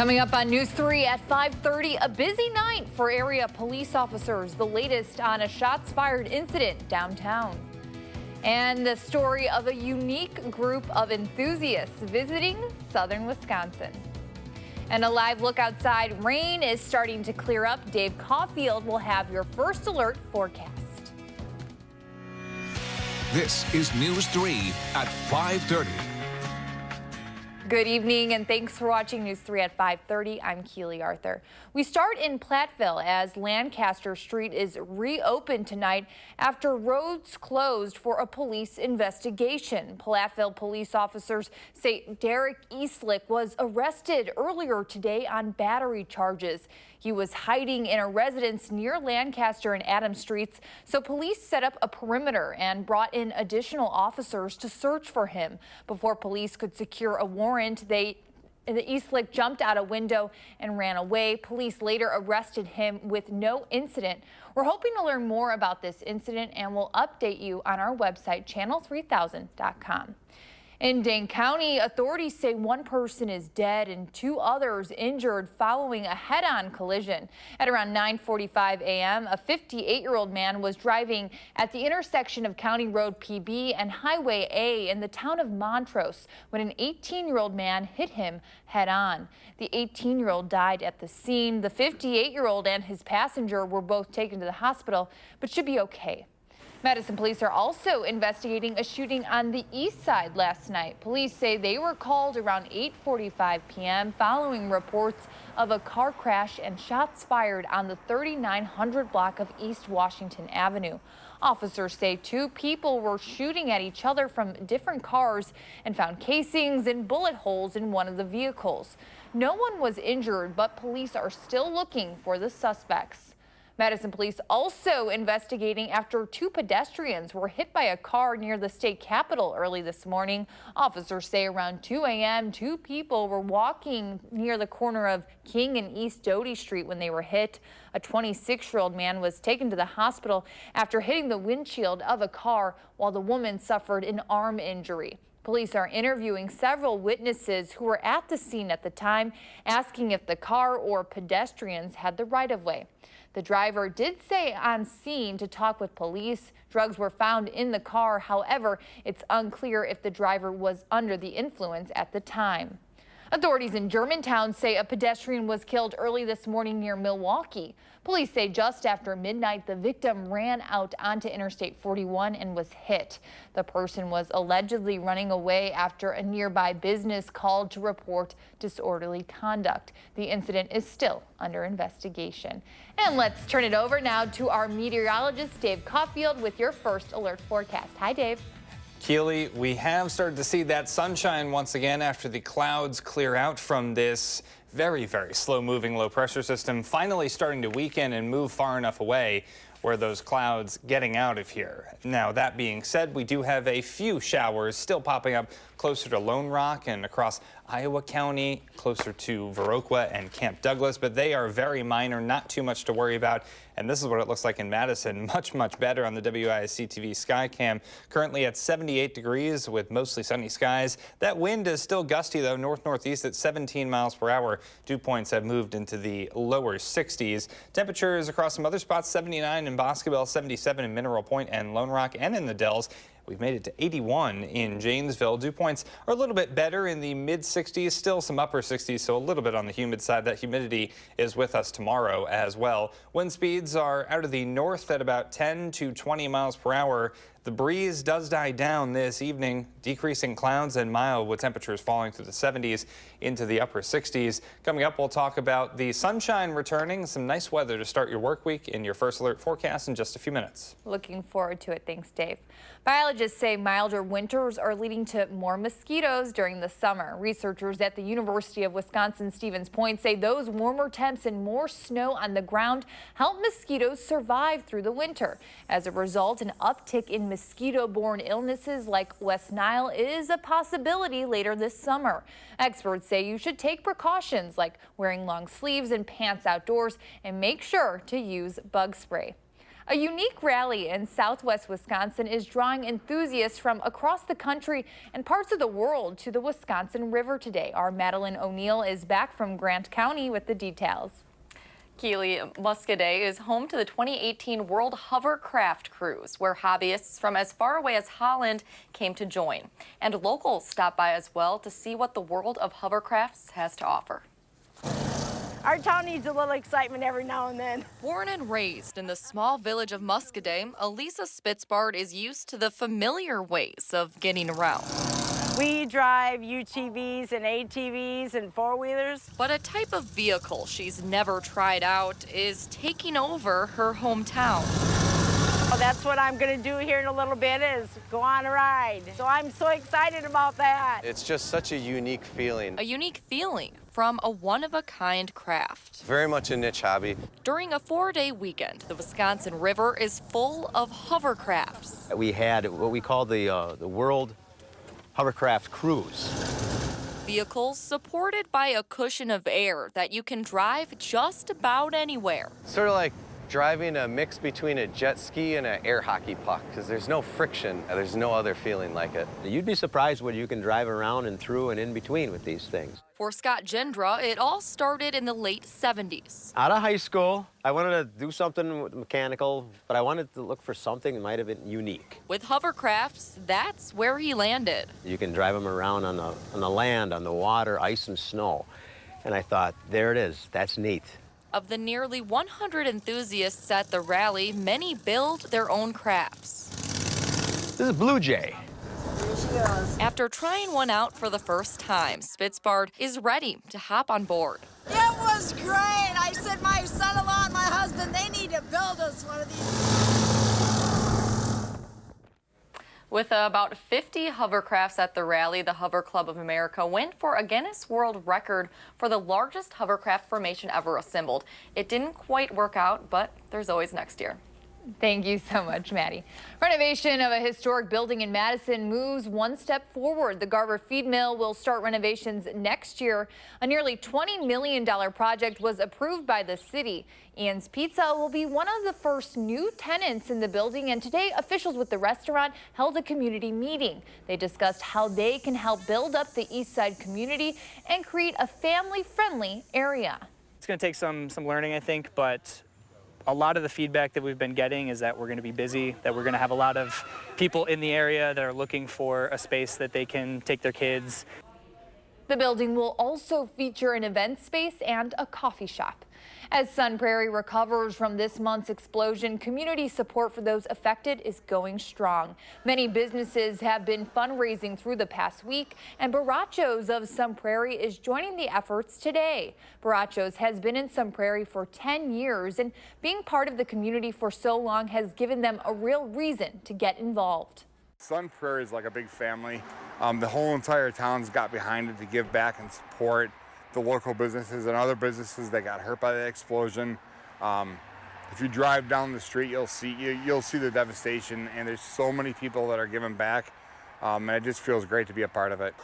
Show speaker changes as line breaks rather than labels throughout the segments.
Coming up on News 3 at 5:30, a busy night for area police officers. The latest on a shots fired incident downtown. And the story of a unique group of enthusiasts visiting southern Wisconsin. And a live look outside. Rain is starting to clear up. Dave Caulfield will have your first alert forecast.
This is News 3 at 5:30.
Good evening and thanks for watching News 3 at 5:30. I'm Keely Arthur. We start in Platteville as Lancaster Street is reopened tonight after roads closed for a police investigation. Platteville police officers say Derek Eastlick was arrested earlier today on battery charges. He was hiding in a residence near Lancaster and Adams Streets, so police set up a perimeter and brought in additional officers to search for him. Before police could secure a warrant, the Eastlick jumped out a window and ran away. Police later arrested him with no incident. We're hoping to learn more about this incident and we'll update you on our website, channel3000.com. In Dane County, authorities say one person is dead and two others injured following a head-on collision. At around 9:45 a.m., a 58-year-old man was driving at the intersection of County Road PB and Highway A in the town of Montrose when an 18-year-old man hit him head-on. The 18-year-old died at the scene. The 58-year-old and his passenger were both taken to the hospital, but should be okay. Madison police are also investigating a shooting on the east side last night. Police say they were called around 8:45 p.m. following reports of a car crash and shots fired on the 3900 block of East Washington Avenue. Officers say two people were shooting at each other from different cars and found casings and bullet holes in one of the vehicles. No one was injured, but police are still looking for the suspects. Madison police also investigating after two pedestrians were hit by a car near the state capitol early this morning. Officers say around 2 a.m. two people were walking near the corner of King and East Doty Street when they were hit. A 26-year-old man was taken to the hospital after hitting the windshield of a car while the woman suffered an arm injury. Police are interviewing several witnesses who were at the scene at the time, asking if the car or pedestrians had the right-of-way. The driver did say on scene to talk with police. Drugs were found in the car. However, it's unclear if the driver was under the influence at the time. Authorities in Germantown say a pedestrian was killed early this morning near Milwaukee. Police say just after midnight, the victim ran out onto Interstate 41 and was hit. The person was allegedly running away after a nearby business called to report disorderly conduct. The incident is still under investigation. And let's turn it over now to our meteorologist, Dave Caulfield, with your first alert forecast. Hi, Dave.
Keely, we have started to see that sunshine once again after the clouds clear out from this very, very slow-moving low-pressure system, finally starting to weaken and move far enough away where those clouds getting out of here. Now, that being said, we do have a few showers still popping up closer to Lone Rock and across Iowa County, closer to Viroqua and Camp Douglas, but they are very minor, not too much to worry about. And this is what it looks like in Madison. Much, much better on the WISC-TV Skycam. Currently at 78 degrees with mostly sunny skies. That wind is still gusty, though, north-northeast at 17 miles per hour. Dew points have moved into the lower 60s. Temperatures across some other spots, 79 in Boscobel, 77 in Mineral Point and Lone Rock, and in the Dells. We've made it to 81 in Janesville. Dew points are a little bit better in the mid-60s, still some upper 60s, so a little bit on the humid side. That humidity is with us tomorrow as well. Wind speeds are out of the north at about 10 to 20 miles per hour. The breeze does die down this evening, decreasing clouds and mild with temperatures falling through the 70s into the upper 60s. Coming up, we'll talk about the sunshine returning, some nice weather to start your work week in your first alert forecast in just a few minutes.
Looking forward to it. Thanks, Dave. Biologists say milder winters are leading to more mosquitoes during the summer. Researchers at the University of Wisconsin-Stevens Point say those warmer temps and more snow on the ground help mosquitoes survive through the winter. As a result, an uptick in mosquito-borne illnesses like West Nile is a possibility later this summer. Experts say you should take precautions like wearing long sleeves and pants outdoors and make sure to use bug spray. A unique rally in southwest Wisconsin is drawing enthusiasts from across the country and parts of the world to the Wisconsin River today. Our Madeline O'Neill is back from Grant County with the details.
Keely, Muscadet is home to the 2018 World Hovercraft Cruise, where hobbyists from as far away as Holland came to join. And locals stopped by as well to see what the world of hovercrafts has to offer.
Our town needs a little excitement every now and then.
Born and raised in the small village of Muscadet, Elisa Spitzbart is used to the familiar ways of getting around.
We drive UTVs and ATVs and four-wheelers.
But a type of vehicle she's never tried out is taking over her hometown.
Well, that's what I'm going to do here in a little bit, is go on a ride. So I'm so excited about that.
It's just such a unique feeling.
A unique feeling from a one-of-a-kind craft.
Very much a niche hobby.
During a 4-day weekend, the Wisconsin River is full of hovercrafts.
We had what we call the World Hovercraft Cruise.
Vehicles supported by a cushion of air that you can drive just about anywhere.
Sort of like driving a mix between a jet ski and an air hockey puck, because there's no friction. There's no other feeling like it.
You'd be surprised what you can drive around and through and in between with these things.
For Scott Gendra, it all started in the late 70s.
Out of high school, I wanted to do something mechanical, but I wanted to look for something that might have been unique.
With hovercrafts, that's where he landed.
You can drive them around on the land, on the water, ice and snow. And I thought, there it is, that's neat.
Of the nearly 100 enthusiasts at the rally, many build their own crafts.
This is Blue Jay.
After trying one out for the first time, Spitzbart is ready to hop on board.
It was great. I said my son-in-law and my husband, they need to build us one of these.
With about 50 hovercrafts at the rally, the Hover Club of America went for a Guinness World Record for the largest hovercraft formation ever assembled. It didn't quite work out, but there's always next year.
Thank you so much, Maddie. Renovation of a historic building in Madison moves one step forward. The Garver Feed Mill will start renovations next year. A nearly $20 million project was approved by the city. Ian's Pizza will be one of the first new tenants in the building, and today officials with the restaurant held a community meeting. They discussed how they can help build up the East Side community and create a family-friendly area.
It's going to take some learning, I think, but a lot of the feedback that we've been getting is that we're going to be busy, that we're going to have a lot of people in the area that are looking for a space that they can take their kids.
The building will also feature an event space and a coffee shop. As Sun Prairie recovers from this month's explosion, community support for those affected is going strong. Many businesses have been fundraising through the past week, and Barachos of Sun Prairie is joining the efforts today. Barachos has been in Sun Prairie for 10 years, and being part of the community for so long has given them a real reason to get involved.
Sun Prairie is like a big family. The whole entire town's got behind it to give back and support the local businesses and other businesses that got hurt by the explosion. If you drive down the street, you'll see the devastation, and there's so many people that are giving back, and it just feels great to be a part of it.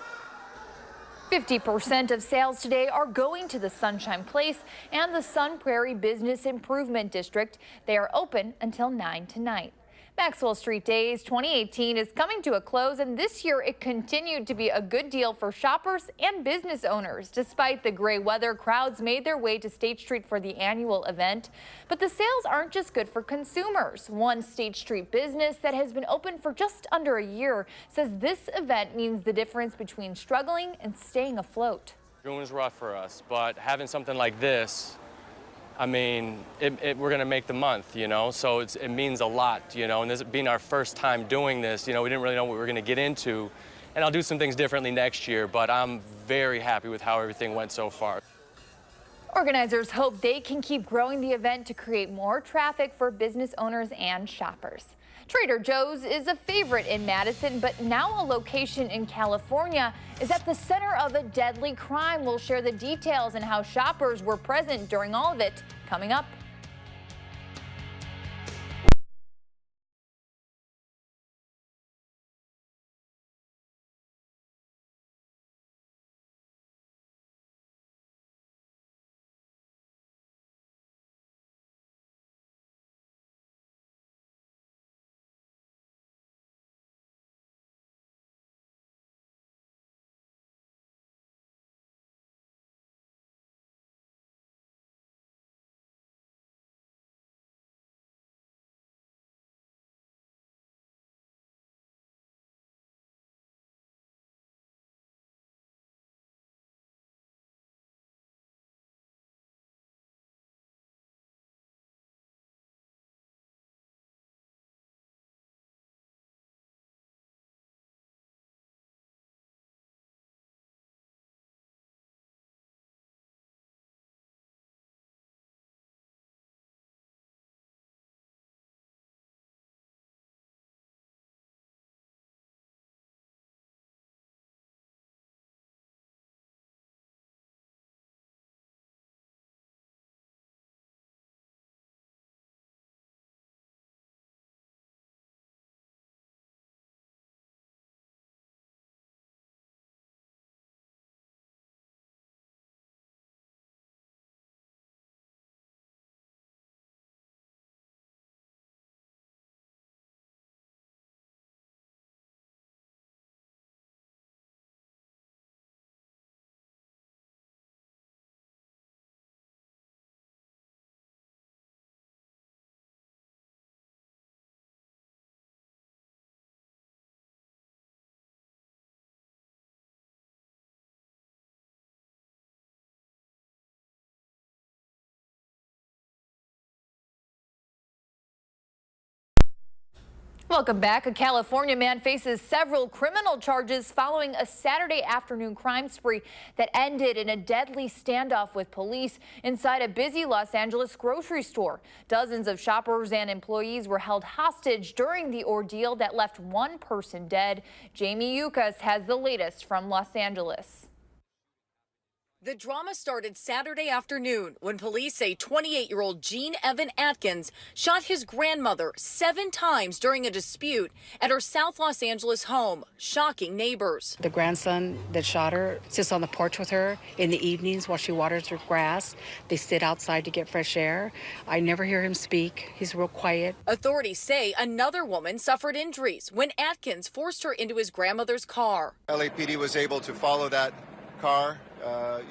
50% of sales today are going to the Sunshine Place and the Sun Prairie Business Improvement District. They are open until 9 tonight. Maxwell Street Days 2018 is coming to a close, and this year it continued to be a good deal for shoppers and business owners. Despite the gray weather, crowds made their way to State Street for the annual event. But the sales aren't just good for consumers. One State Street business that has been open for just under a year says this event means the difference between struggling and staying afloat.
June was rough for us, but having something like this, I mean, we're going to make the month, you know, so it means a lot, you know, and this being our first time doing this, you know, we didn't really know what we were going to get into, and I'll do some things differently next year, but I'm very happy with how everything went so far.
Organizers hope they can keep growing the event to create more traffic for business owners and shoppers. Trader Joe's is a favorite in Madison, but now a location in California is at the center of a deadly crime. We'll share the details and how shoppers were present during all of it coming up. Welcome back. A California man faces several criminal charges following a Saturday afternoon crime spree that ended in a deadly standoff with police inside a busy Los Angeles grocery store. Dozens of shoppers and employees were held hostage during the ordeal that left one person dead. Jamie Yukas has the latest from Los Angeles.
The drama started Saturday afternoon when police say 28-year-old Gene Evan Atkins shot his grandmother 7 times during a dispute at her South Los Angeles home, shocking neighbors.
The grandson that shot her sits on the porch with her in the evenings while she waters her grass. They sit outside to get fresh air. I never hear him speak. He's real quiet.
Authorities say another woman suffered injuries when Atkins forced her into his grandmother's car.
LAPD was able to follow that car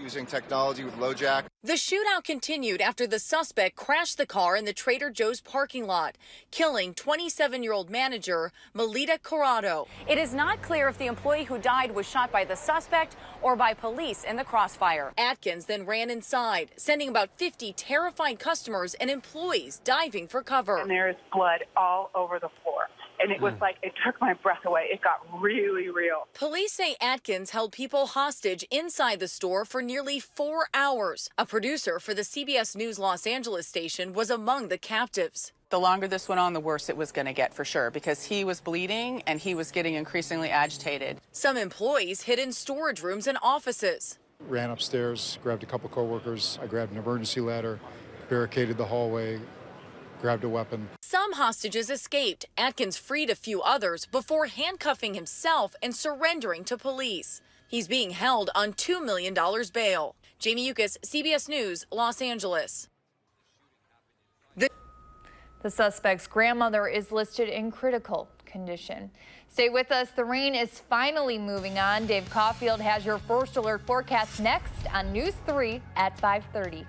using technology with LoJack.
The shootout continued after the suspect crashed the car in the Trader Joe's parking lot, killing 27-year-old manager Melita Corrado. It is not clear if the employee who died was shot by the suspect or by police in the crossfire. Atkins then ran inside, sending about 50 terrified customers and employees diving for cover.
And there is blood all over the floor. And it was like, it took my breath away. It got really real.
Police say Atkins held people hostage inside the store for nearly 4 hours. A producer for the CBS News Los Angeles station was among the captives.
The longer this went on, the worse it was going to get for sure, because he was bleeding and he was getting increasingly agitated.
Some employees hid in storage rooms and offices.
Ran upstairs, grabbed a couple coworkers. I grabbed an emergency ladder, barricaded the hallway, grabbed a weapon.
Some hostages escaped. Atkins freed a few others before handcuffing himself and surrendering to police. He's being held on $2 million bail. Jamie Yukas, CBS News, Los Angeles.
The suspect's grandmother is listed in critical condition. Stay with us. The rain is finally moving on. Dave Caulfield has your first alert forecast next on News 3 at 5:30.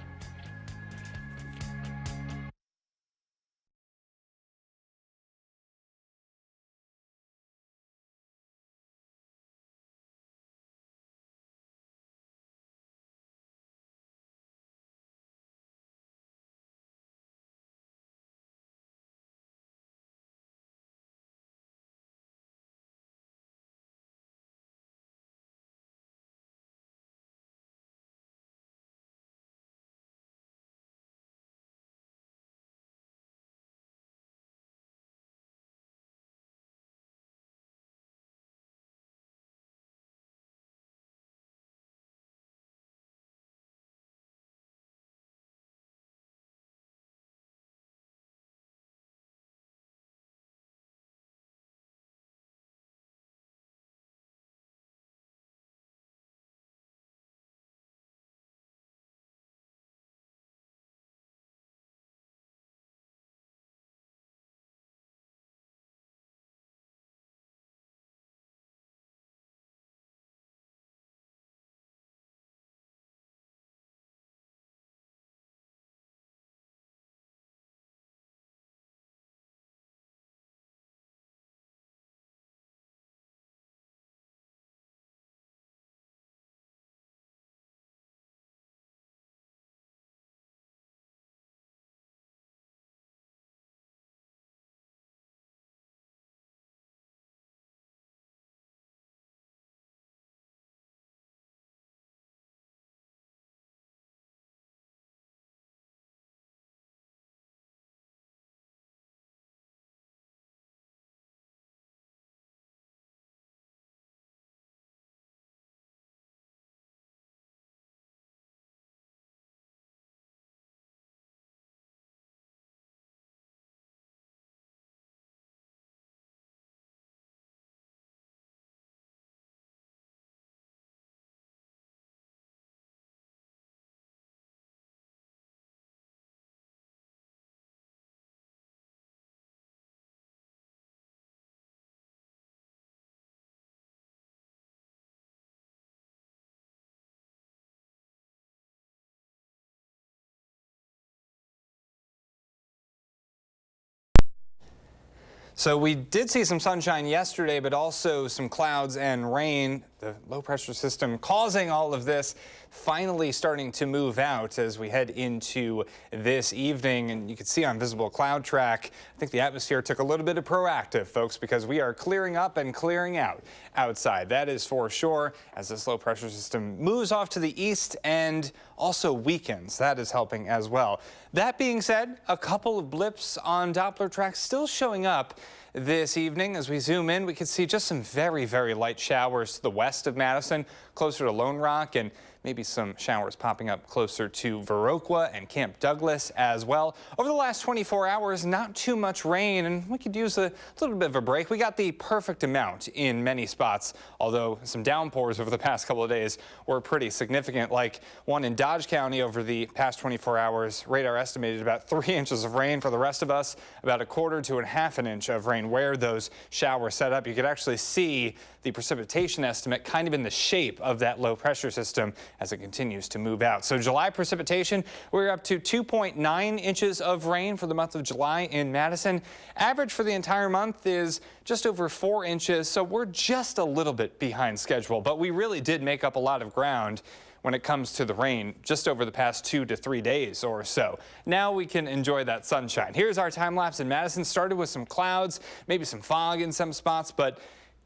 So we did see some sunshine yesterday, but also some clouds and rain the low pressure system causing all of this finally starting to move out as we head into this evening. And you can see on visible cloud track, I think the atmosphere took a little bit of proactive, folks, because we are clearing up and clearing out outside. That is for sure as this low pressure system moves off to the east and also weakens. That is helping as well. That being said, a couple of blips on Doppler track still showing up this evening. As we zoom in, we can see just some very, very light showers to the west of Madison, closer to Lone Rock, and maybe some showers popping up closer to Viroqua and Camp Douglas as well. Over the last 24 hours, not too much rain, and we could use a little bit of a break. We got the perfect amount in many spots, although some downpours over the past couple of days were pretty significant, like one in Dodge County over the past 24 hours. Radar estimated about 3 inches of rain. For the rest of us, about 1/4 to 1/2 inch of rain. Where those showers set up, you could actually see the precipitation estimate kind of in the shape of that low pressure system as it continues to move out. So July precipitation, we're up to 2.9 inches of rain for the month of July in Madison. Average for the entire month is just over 4 inches, so we're just a little bit behind schedule, but we really did make up a lot of ground when it comes to the rain just over the past 2 to 3 days or so. Now we can enjoy that sunshine. Here's our time lapse in Madison. Started with some clouds, maybe some fog in some spots, but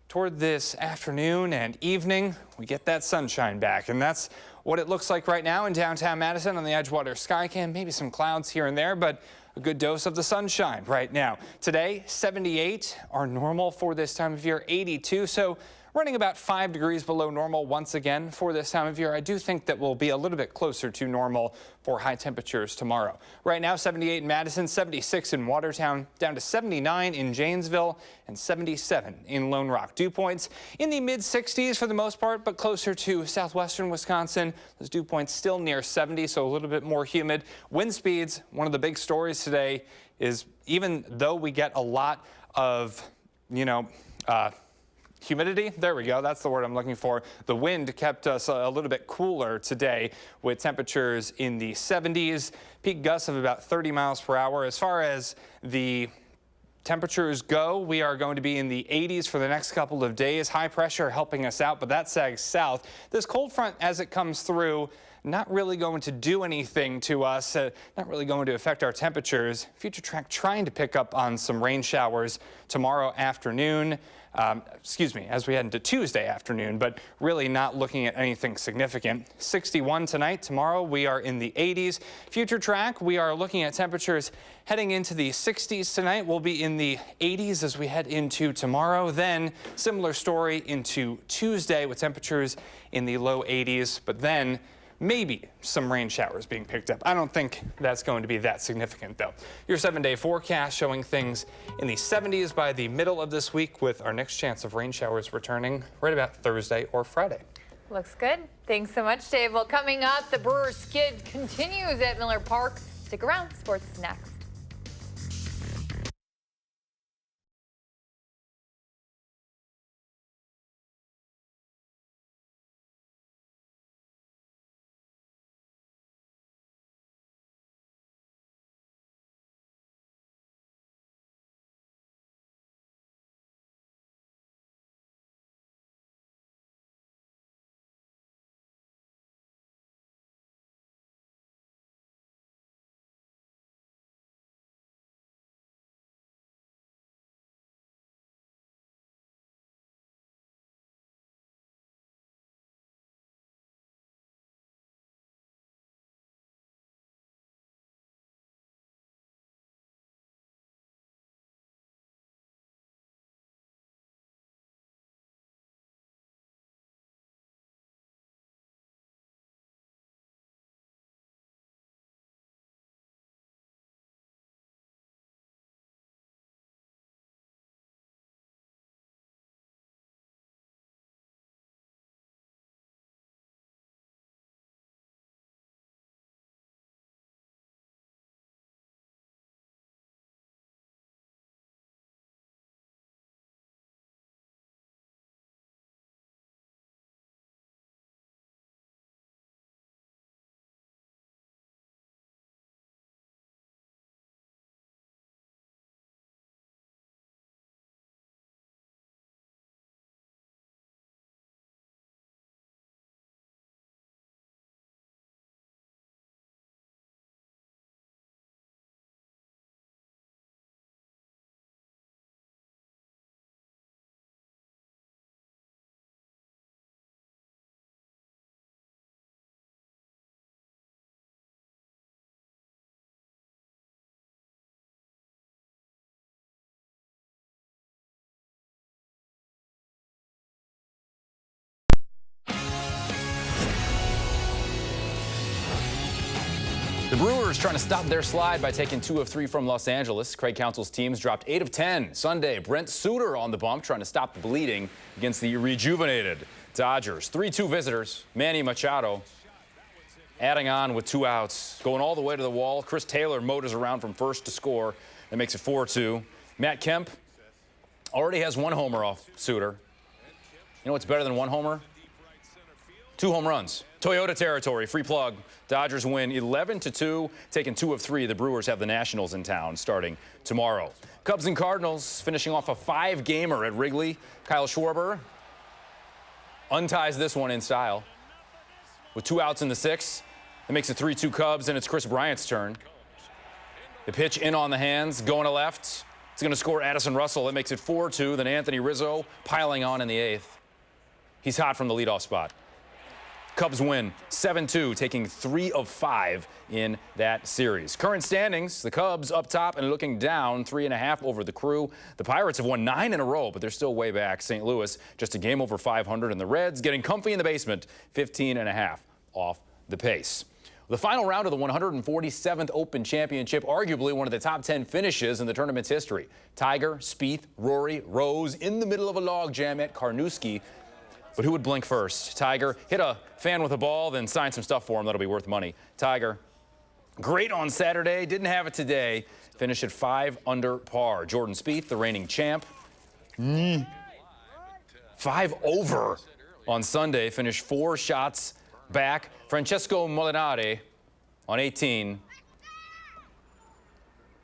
toward this afternoon and evening, we get that sunshine back, and that's what it looks like right now in downtown Madison on the Edgewater Skycam. Maybe some clouds here and there, but a good dose of the sunshine right now. Today, 78 are normal for this time of year, 82, so running about 5 degrees below normal once again for this time of year. I do think that we'll be a little bit closer to normal for high temperatures tomorrow. Right now, 78 in Madison, 76 in Watertown, down to 79 in Janesville, and 77 in Lone Rock. Dew points in the mid-60s for the most part, but closer to southwestern Wisconsin. Those dew points still near 70, so a little bit more humid. Wind speeds, one of the big stories today is even though we get a lot of, humidity, there we go, that's the word I'm looking for. The wind kept us a little bit cooler today with temperatures in the 70s, peak gusts of about 30 miles per hour. As far as the temperatures go, we are going to be in the 80s for the next couple of days. High pressure helping us out, but that sags south. This cold front, as it comes through, not really going to do anything to us, not really going to affect our temperatures. Future track trying to pick up on some rain showers tomorrow afternoon. As we head into Tuesday afternoon, but really not looking at anything significant. 61 tonight. Tomorrow we are in the 80s. Future track, we are looking at temperatures heading into the 60s tonight. We'll be in the 80s as we head into tomorrow. Then similar story into Tuesday with temperatures in the low 80s, but then maybe some rain showers being picked up. I don't think that's going to be that significant, though. Your 7-day forecast showing things in the 70s by the middle of this week, with our next chance of rain showers returning right about Thursday or Friday.
Looks good. Thanks so much, Dave. Well, coming up, the Brewers skid continues at Miller Park. Stick around. Sports is next.
The Brewers trying to stop their slide by taking 2 of 3 from Los Angeles. Craig Counsell's teams dropped 8 of 10. Sunday, Brent Suter on the bump trying to stop the bleeding against the rejuvenated Dodgers. 3-2 visitors. Manny Machado adding on with 2 outs. Going all the way to the wall. Chris Taylor motors around from first to score. That makes it 4-2. Matt Kemp already has 1 homer off Suter. You know what's better than 1 homer? 2 home runs. Toyota territory, free plug. Dodgers win 11-2, taking 2 of 3. The Brewers have the Nationals in town starting tomorrow. Cubs and Cardinals finishing off a 5-gamer at Wrigley. Kyle Schwarber unties this one in style with 2 outs in the 6th. That makes it 3-2 Cubs, and it's Chris Bryant's turn. The pitch in on the hands, going to left. It's going to score Addison Russell. That makes it 4-2. Then Anthony Rizzo piling on in the 8th. He's hot from the leadoff spot. Cubs win 7-2, taking 3 of 5 in that series. Current standings, the Cubs up top and looking down 3.5 over the Crew. The Pirates have won 9 in a row, but they're still way back. St. Louis just a game over 500, and the Reds getting comfy in the basement, 15.5 off the pace. The final round of the 147th Open Championship, arguably one of the top 10 finishes in the tournament's history. Tiger, Spieth, Rory, Rose in the middle of a logjam at Carnoustie. But who would blink first? Tiger hit a fan with a ball, then signed some stuff for him that'll be worth money. Tiger, great on Saturday, didn't have it today. Finished at 5 under par. Jordan Spieth, the reigning champ, 5 over on Sunday. Finished 4 shots back. Francesco Molinari on 18.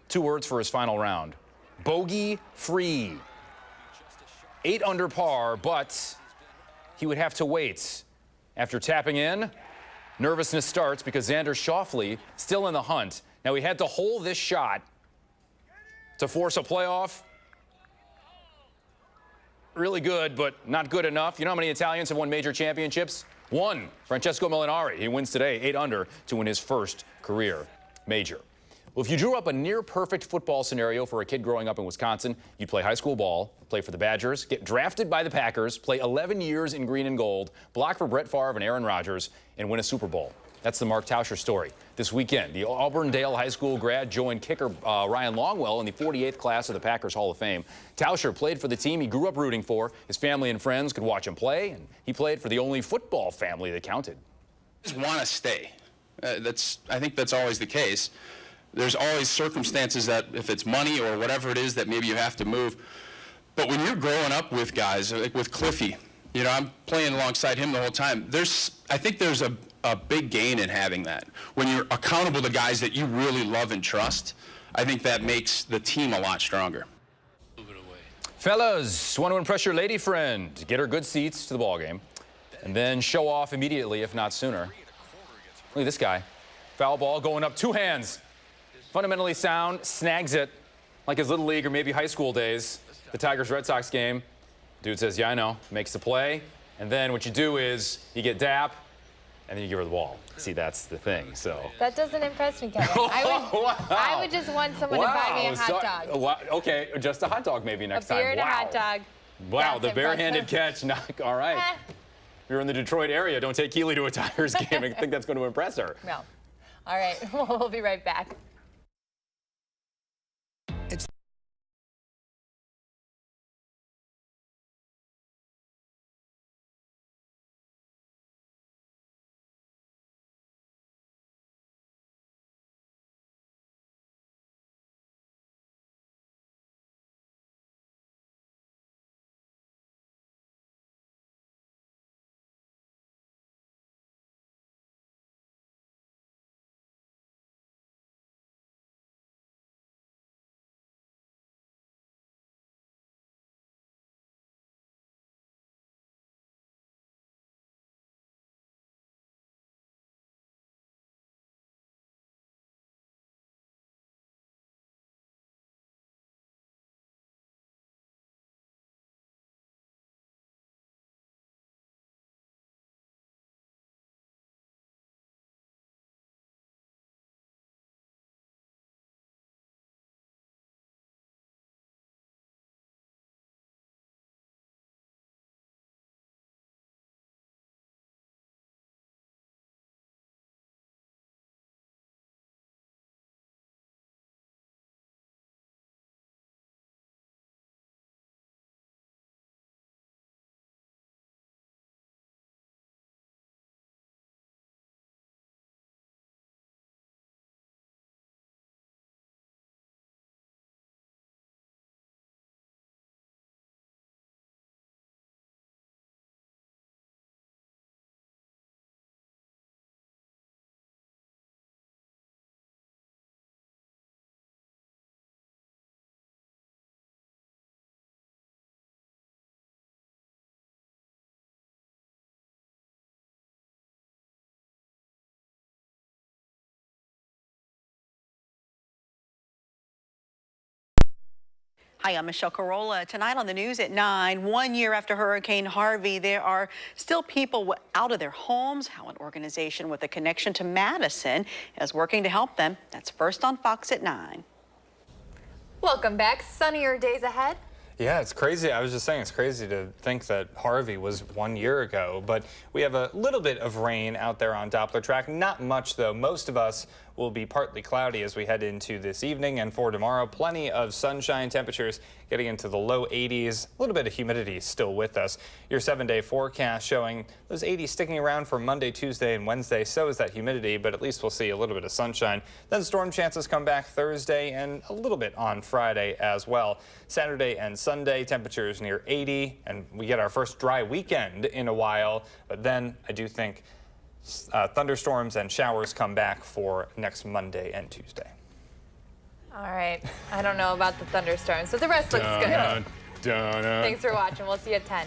2 words for his final round. Bogey free. 8 under par, but he would have to wait. After tapping in, nervousness starts because Xander Schauffele still in the hunt. Now, he had to hold this shot to force a playoff. Really good, but not good enough. You know how many Italians have won major championships? 1, Francesco Molinari. He wins today, 8 under, to win his first career major. Well, if you drew up a near-perfect football scenario for a kid growing up in Wisconsin, you'd play high school ball, play for the Badgers, get drafted by the Packers, play 11 years in green and gold, block for Brett Favre and Aaron Rodgers, and win a Super Bowl. That's the Mark Tauscher story. This weekend, the Auburndale High School grad joined kicker Ryan Longwell in the 48th class of the Packers Hall of Fame. Tauscher played for the team he grew up rooting for. His family and friends could watch him play, and he played for the only football family that counted.
Just want to stay. I think that's always the case. There's always circumstances that if it's money or whatever it is that maybe you have to move. But when you're growing up with guys, like with Cliffy, you know, I'm playing alongside him the whole time. I think there's a big gain in having that. When you're accountable to guys that you really love and trust, I think that makes the team a lot stronger.
Fellas, want to impress your lady friend, get her good seats to the ball game, and then show off immediately, if not sooner. Look at this guy. Foul ball going up, 2 hands. Fundamentally sound, snags it like his little league or maybe high school days. The Tigers-Red Sox game. Dude says, yeah, I know. Makes the play. And then what you do is you get dap, and then you give her the ball. See, that's the thing. So
that doesn't impress me, Kevin. I would just want someone to buy me a hot dog.
Okay, just a hot dog maybe next time.
A beer and a hot dog.
Wow,
That's
the barehanded catch. All right. If you're in the Detroit area, don't take Keely to a Tigers game. I think that's going to impress her.
No. All right, we'll be right back.
Hi, I'm Michelle Carolla. Tonight on the news at 9, 1 year after Hurricane Harvey, there are still people out of their homes. How an organization with a connection to Madison is working to help them. That's first on Fox at 9.
Welcome back. Sunnier days ahead.
Yeah, it's crazy. I was just saying it's crazy to think that Harvey was 1 year ago, but we have a little bit of rain out there on Doppler track. Not much, though. Most of us will be partly cloudy as we head into this evening and for tomorrow. Plenty of sunshine, temperatures getting into the low 80s. A little bit of humidity still with us. Your 7-day forecast showing those 80s sticking around for Monday, Tuesday, and Wednesday. So is that humidity, but at least we'll see a little bit of sunshine. Then storm chances come back Thursday and a little bit on Friday as well. Saturday and Sunday, temperatures near 80, and we get our first dry weekend in a while. But then I do think thunderstorms and showers come back for next Monday and Tuesday.
All right. I don't know about the thunderstorms, but the rest looks good. Thanks for watching. We'll see you at 10.